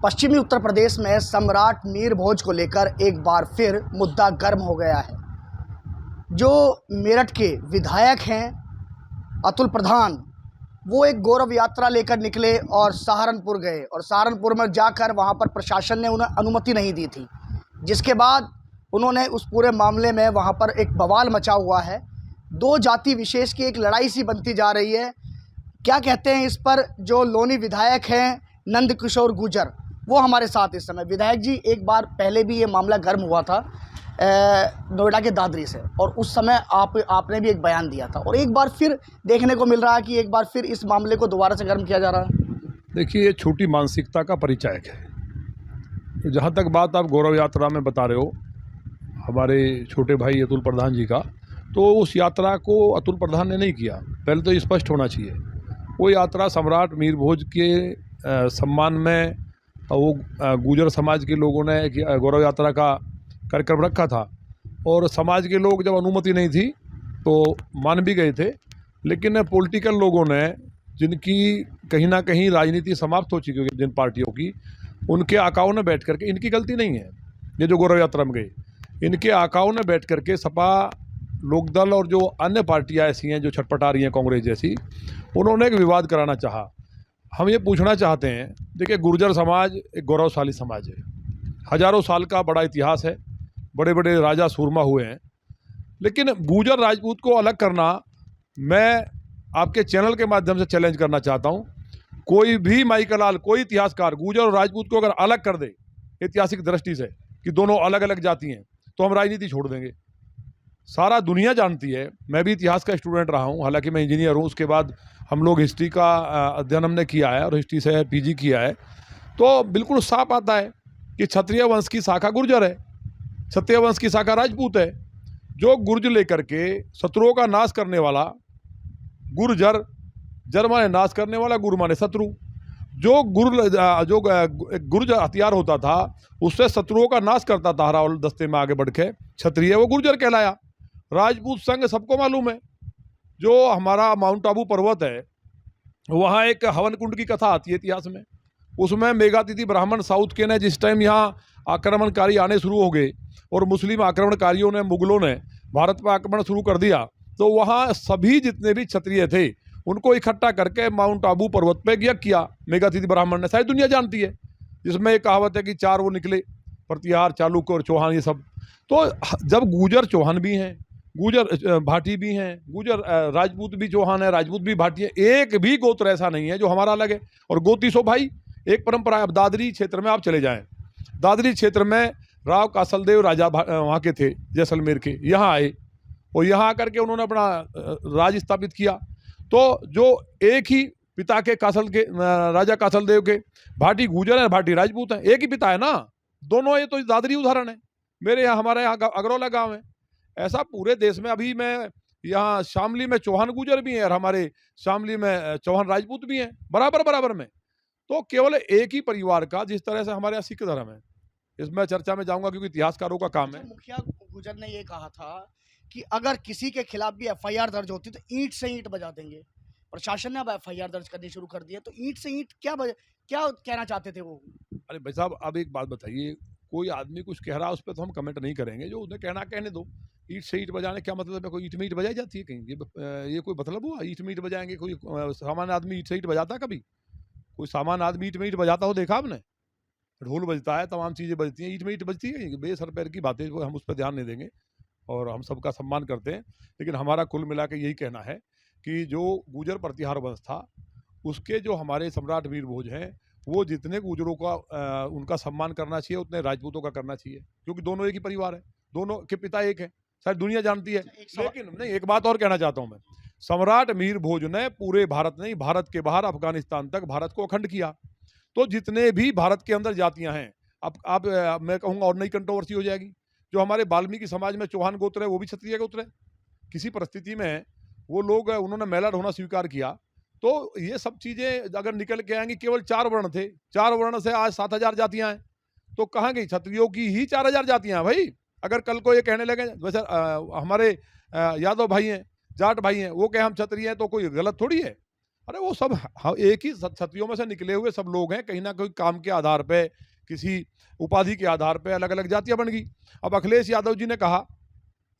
पश्चिमी उत्तर प्रदेश में सम्राट मीर भोज को लेकर एक बार फिर मुद्दा गर्म हो गया है। जो मेरठ के विधायक हैं अतुल प्रधान, वो एक गौरव यात्रा लेकर निकले और सहारनपुर गए और सहारनपुर में जाकर वहां पर प्रशासन ने उन्हें अनुमति नहीं दी थी, जिसके बाद उन्होंने उस पूरे मामले में वहां पर एक बवाल मचा हुआ है। दो जाति विशेष की एक लड़ाई सी बनती जा रही है। क्या कहते हैं इस पर जो लोनी विधायक हैं नंद किशोर गुर्जर, वो हमारे साथ इस समय। विधायक जी, एक बार पहले भी ये मामला गर्म हुआ था नोएडा के दादरी से, और उस समय आपने भी एक बयान दिया था, और एक बार फिर देखने को मिल रहा है कि एक बार फिर इस मामले को दोबारा से गर्म किया जा रहा है। देखिए, ये छोटी मानसिकता का परिचायक है। जहाँ तक बात आप गौरव यात्रा में बता रहे हो हमारे छोटे भाई अतुल प्रधान जी का, तो उस यात्रा को अतुल प्रधान ने नहीं किया। पहले तो स्पष्ट होना चाहिए, वो यात्रा सम्राट मीर भोज के सम्मान में वो गुर्जर समाज के लोगों ने गौरव यात्रा का कार्यक्रम रखा था, और समाज के लोग जब अनुमति नहीं थी तो मान भी गए थे। लेकिन पॉलिटिकल लोगों ने, जिनकी कहीं ना कहीं राजनीति समाप्त हो चुकी है जिन पार्टियों की, उनके आकाओं ने बैठ करके, इनकी गलती नहीं है ये जो गौरव यात्रा में गए, इनके आकाओं ने बैठ करके सपा, लोकदल और जो अन्य पार्टियां ऐसी हैं जो छटपटा रही हैं कांग्रेस जैसी, उन्होंने एक विवाद कराना चाहा। हम ये पूछना चाहते हैं, देखिए, गुर्जर समाज एक गौरवशाली समाज है, हजारों साल का बड़ा इतिहास है, बड़े बड़े राजा सूरमा हुए हैं। लेकिन गुर्जर राजपूत को अलग करना, मैं आपके चैनल के माध्यम से चैलेंज करना चाहता हूँ। कोई भी माइकलाल, कोई इतिहासकार गुर्जर और राजपूत को अगर अलग कर दे ऐतिहासिक दृष्टि से कि दोनों अलग अलग जाति हैं, तो हम राजनीति छोड़ देंगे। सारा दुनिया जानती है, मैं भी इतिहास का स्टूडेंट रहा हूँ, हालांकि मैं इंजीनियर हूँ। उसके बाद हम लोग हिस्ट्री का अध्ययन हमने किया है और हिस्ट्री से पीजी किया है, तो बिल्कुल साफ आता है कि क्षत्रिय वंश की शाखा गुर्जर है, क्षत्रिय वंश की शाखा राजपूत है। जो गुर्ज लेकर के शत्रुओं का नाश करने वाला गुर्जर, जर माने नाश करने वाला, गुर माने शत्रु, जो गुर्ज हथियार होता था उससे शत्रुओं का नाश करता था, हरावल दस्ते में आगे बढ़ के, क्षत्रिय वो गुर्जर कहलाया। राजपूत संघ सबको मालूम है, जो हमारा माउंट आबू पर्वत है, वहाँ एक हवन कुंड की कथा आती है इतिहास में। उसमें मेघातिथि ब्राह्मण साउथ के ने जिस टाइम यहाँ आक्रमणकारी आने शुरू हो गए और मुस्लिम आक्रमणकारियों ने, मुगलों ने भारत पर आक्रमण शुरू कर दिया, तो वहाँ सभी जितने भी क्षत्रिय थे उनको इकट्ठा करके माउंट आबू पर्वत पे यज्ञ किया मेघातिथि ब्राह्मण ने। सारी दुनिया जानती है, जिसमें एक कहावत है कि चार वो निकले, प्रतिहार, चालुक्य और चौहान, ये सब। तो जब गुर्जर चौहान भी हैं, गुर्जर भाटी भी हैं, गुर्जर राजपूत भी चौहान है, राजपूत भी भाटी है, एक भी गोत्र ऐसा नहीं है जो हमारा अलग है। और गोतीसो भाई एक परंपरा है। अब दादरी क्षेत्र में आप चले जाएं, दादरी क्षेत्र में राव कासलदेव राजा वहाँ के थे, जैसलमेर के, यहाँ आए और यहाँ आकर के उन्होंने अपना राज स्थापित किया। तो जो एक ही पिता के राजा कासलदेव के भाटी गुर्जर है, भाटी राजपूत है, एक ही पिता है ना दोनों। ये तो दादरी उदाहरण है। मेरे यहाँ, हमारे यहाँ अगरौला गांव है। ऐसा पूरे देश में, अभी मैं यहाँ शामली में चौहान गुर्जर भी हैं और हमारे शामली में चौहान राजपूत भी हैं, बराबर बराबर में। तो केवल एक ही परिवार का, जिस तरह से हमारे यहाँ सिख धर्म है, इसमें चर्चा में जाऊंगा क्योंकि इतिहासकारों का काम है। मुखिया गुर्जर ने ये कहा था कि अगर किसी के खिलाफ भी एफआईआर दर्ज होती तो ईंट से ईंट बजा देंगे। प्रशासन ने अब एफआईआर दर्ज करनी शुरू कर दी है, तो ईंट से ईंट क्या कहना चाहते थे वो? अरे भाई साहब, अब एक बात बताइए, कोई आदमी कुछ कह रहा है उस पर तो हम कमेंट नहीं करेंगे, जो उन्हें कहना कहने दो। ईंट से ईंट बजाने क्या मतलब है? कोई ईंट में ईंट बजाई जाती है कहीं? ये कोई मतलब हुआ? ईंट में ईंट बजाएंगे? कोई सामान्य आदमी ईंट से ईंट बजाता? कभी कोई सामान्य आदमी ईंट में ईंट बजाता हो देखा आपने? ढोल बजता है, तमाम चीज़ें बजती हैं, ईंट में ईंट बजती है? बेसर पैर की बातें, हम उस पर ध्यान नहीं देंगे और हम सबका सम्मान करते हैं। लेकिन हमारा कुल मिला के यही कहना है कि जो गुर्जर प्रतिहार वंश था, उसके जो हमारे सम्राट मीर भोज हैं, वो जितने गुर्जरों का उनका सम्मान करना चाहिए उतने राजपूतों का करना चाहिए, क्योंकि दोनों एक ही परिवार है, दोनों के पिता एक है, सारी दुनिया जानती है। लेकिन नहीं, एक बात और कहना चाहता हूँ मैं। सम्राट मीर भोज ने पूरे भारत नहीं, भारत के बाहर अफगानिस्तान तक भारत को अखंड किया। तो जितने भी भारत के अंदर जातियां हैं, अब मैं कहूँगा और नई कंट्रोवर्सी हो जाएगी, जो हमारे वाल्मीकि समाज में चौहान गोत्र है वो भी क्षत्रिय गोत्र है। किसी परिस्थिति में वो लोग, उन्होंने मेला ढोना स्वीकार किया। तो ये सब चीज़ें अगर निकल के आएंगी, केवल 4 वर्ण थे, 4 वर्ण से आज 7000 जातियां हैं, तो कहाँ गई? क्षत्रियों की ही 4000 जातियां भाई। अगर कल को ये कहने लगे, वैसे हमारे यादव भाई हैं, जाट भाई हैं, वो कहे हम क्षत्रिय हैं, तो कोई गलत थोड़ी है। अरे वो सब एक ही छत्रियों में से निकले हुए सब लोग हैं, कहीं ना कहीं काम के आधार पे, किसी उपाधि के आधार पे अलग अलग जातियां बन गई। अब अखिलेश यादव जी ने कहा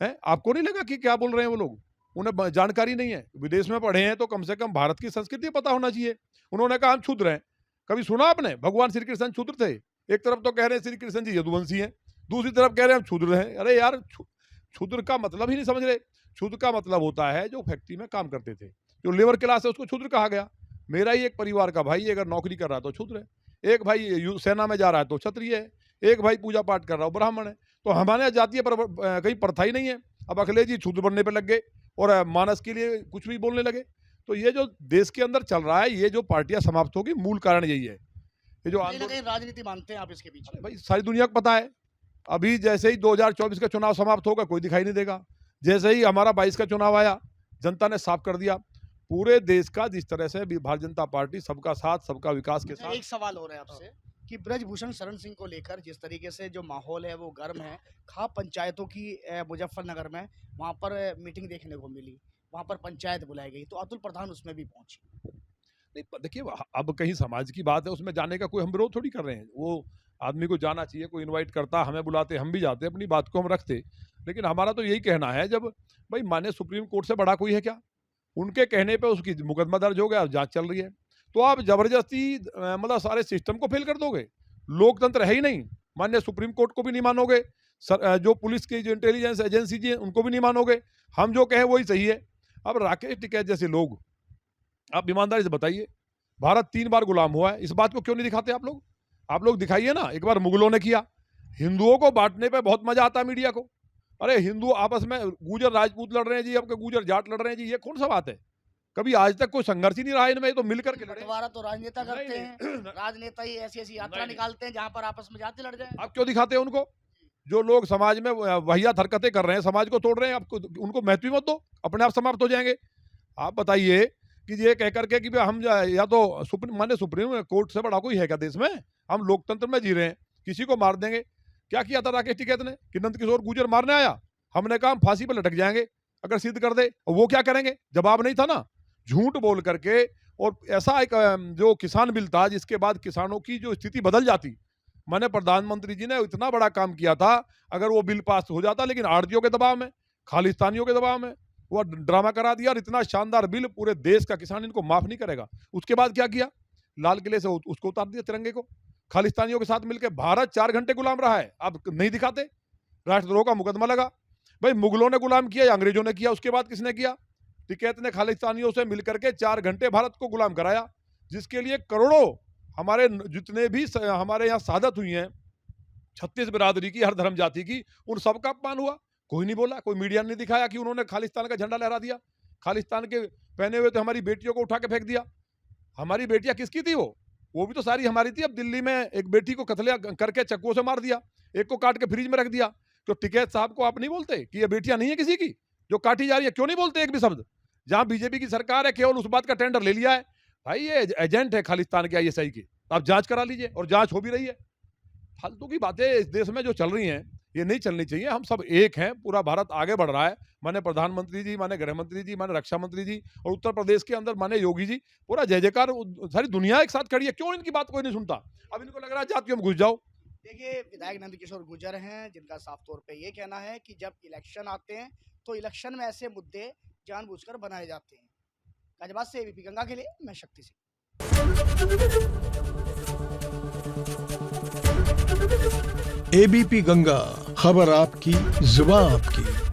है, आपको नहीं लगा कि क्या बोल रहे हैं वो लोग? उन्हें जानकारी नहीं है, विदेश में पढ़े हैं तो कम से कम भारत की संस्कृति पता होना चाहिए। उन्होंने कहा हम क्षुद्र हैं। कभी सुना आपने भगवान श्री कृष्ण क्षुद्र थे? एक तरफ तो कह रहे हैं श्री कृष्ण जी यदुवंशी हैं, दूसरी तरफ कह रहे हैं हम क्षुद्र हैं। अरे यार, क्षुद्र का मतलब ही नहीं समझ रहे। क्षुद्र का मतलब होता है जो फैक्ट्री में काम करते थे, जो लेबर क्लास है उसको क्षुद्र कहा गया। मेरा ही एक परिवार का भाई अगर नौकरी कर रहा है तो क्षुद्र है, एक भाई सेना में जा रहा है तो क्षत्रिय है, एक भाई पूजा पाठ कर रहा हो ब्राह्मण है। तो हमारे यहाँ जातीय कहीं प्रथा ही नहीं है। अब अखिलेश जी क्षुद्र बनने पर लग गए और मानस के लिए कुछ भी बोलने लगे। तो ये जो देश के अंदर चल रहा है, ये जो पार्टियां समाप्त होगी, मूल कारण यही है। ये जो राजनीति मानते हैं आप इसके पीछे? भाई सारी दुनिया को पता है, अभी जैसे ही 2024 का चुनाव समाप्त होगा कोई दिखाई नहीं देगा। जैसे ही हमारा 22 का चुनाव आया, जनता ने साफ कर दिया पूरे देश का, जिस तरह से भारतीय जनता पार्टी सबका साथ सबका विकास के साथ। एक सवाल हो रहा है आपसे कि ब्रजभूषण शरण सिंह को लेकर जिस तरीके से जो माहौल है वो गर्म है। खाप पंचायतों की मुजफ्फरनगर में वहाँ पर मीटिंग देखने को मिली, वहाँ पर पंचायत बुलाई गई, तो अतुल प्रधान उसमें भी पहुंचे। नहीं देखिए, अब कहीं समाज की बात है, उसमें जाने का कोई हम विरोध थोड़ी कर रहे हैं। वो आदमी को जाना चाहिए, कोई इनवाइट करता, हमें बुलाते, हम भी जाते, अपनी बात को हम रखते। लेकिन हमारा तो यही कहना है, जब भाई माने सुप्रीम कोर्ट से बड़ा कोई है क्या? उनके कहने पे उसकी मुकदमा दर्ज हो गया, जांच चल रही है, तो आप जबरदस्ती मतलब सारे सिस्टम को फेल कर दोगे। लोकतंत्र है ही नहीं। माननीय सुप्रीम कोर्ट को भी नहीं मानोगे, जो पुलिस की जो इंटेलिजेंस एजेंसी जी है उनको भी नहीं मानोगे। हम जो कहें वही सही है। अब राकेश टिकैत जैसे लोग, आप ईमानदारी से बताइए, भारत 3 बार गुलाम हुआ है, इस बात को क्यों नहीं दिखाते आप लोग? आप लोग दिखाइए ना। एक बार मुगलों ने किया, हिंदुओं को बांटने पे बहुत मजा आता है मीडिया को। अरे हिंदू आपस में गुजर राजपूत लड़ रहे हैं जी, अब गुजर जाट लड़ रहे हैं जी, ये कौन सा बात है? कभी आज तक कोई संघर्ष ही नहीं रहा इनमें, तो मिलकर के लड़े। बंटवारा तो राजनेता करते हैं, राजनेता ही ऐसी ऐसी यात्रा निकालते हैं जहां पर आपस में जाते लड़ जाए। आप क्यों दिखाते हैं उनको? जो लोग समाज में वाहियात हरकतें कर रहे हैं, समाज को तोड़ रहे हैं, आपको उनको महत्व मत दो, अपने आप समाप्त हो जाएंगे। आप बताइए कि ये कह करके कि हम या तो माननीय सुप्रीम कोर्ट से बड़ा कोई है क्या देश में? हम लोकतंत्र में जी रहे हैं, किसी को मार देंगे। क्या किया था राकेश टिकैत ने कि नंद किशोर गुर्जर मारने आया, हमने कहा हम फांसी पर लटक जाएंगे अगर सिद्ध कर दे। वो क्या करेंगे? जवाब नहीं था ना, झूठ बोल करके। और ऐसा एक जो किसान बिल था जिसके बाद किसानों की जो स्थिति बदल जाती, माने प्रधानमंत्री जी ने इतना बड़ा काम किया था, अगर वो बिल पास हो जाता, लेकिन आड़तियों के दबाव में, खालिस्तानियों के दबाव में वो ड्रामा करा दिया, और इतना शानदार बिल पूरे देश का किसान इनको माफ नहीं करेगा। उसके बाद क्या किया? लाल किले से उसको उतार दिया, तिरंगे को। खालिस्तानियों के साथ मिलकर भारत 4 घंटे गुलाम रहा है, आप नहीं दिखाते। राष्ट्रद्रोह का मुकदमा लगा। भाई मुगलों ने गुलाम किया या अंग्रेजों ने किया? उसके बाद किसने किया? टिकैत ने खालिस्तानियों से मिलकर के 4 घंटे भारत को गुलाम कराया, जिसके लिए करोड़ों हमारे जितने भी हमारे यहाँ शहादत हुई हैं, 36 बिरादरी की, हर धर्म जाति की, उन सबका अपमान हुआ। कोई नहीं बोला, कोई मीडिया ने नहीं दिखाया कि उन्होंने खालिस्तान का झंडा लहरा दिया। खालिस्तान के पहने हुए तो हमारी बेटियों को उठा के फेंक दिया। हमारी बेटियां किसकी थी? वो भी तो सारी हमारी थी। अब दिल्ली में एक बेटी को कत्ल करके चक्कुओं से मार दिया, एक को काट के फ्रिज में रख दिया। तो टिकैत साहब को आप नहीं बोलते कि ये बेटियां नहीं है किसी की जो काटी जा रही है? क्यों नहीं बोलते एक भी शब्द? जहां बीजेपी की सरकार है, केवल उस बात का टेंडर ले लिया है। भाई ये एजेंट है खालिस्तान के आईएसआई की, आप जांच करा लीजिए, और जांच हो भी रही है। फालतू की बातें इस देश में जो चल रही हैं, ये नहीं चलनी चाहिए। हम सब एक हैं, पूरा भारत आगे बढ़ रहा है। माने प्रधानमंत्री जी, माने गृह मंत्री जी, माने रक्षा मंत्री जी, और उत्तर प्रदेश के अंदर माने योगी जी, पूरा जय जयकार, सारी दुनिया एक साथ खड़ी है। क्यों इनकी बात कोई नहीं सुनता? अब इनको लग रहा है जातियों में घुस जाओ। देखिए, विधायक नंद किशोर गुर्जर हैं, जिनका साफ तौर पे ये कहना है कि जब इलेक्शन आते हैं तो इलेक्शन में ऐसे मुद्दे जानबूझकर बनाए जाते हैं। गाजियाबाद से एबीपी गंगा के लिए मैं शक्ति सिंह। एबीपी गंगा, खबर आपकी, जुबान आपकी।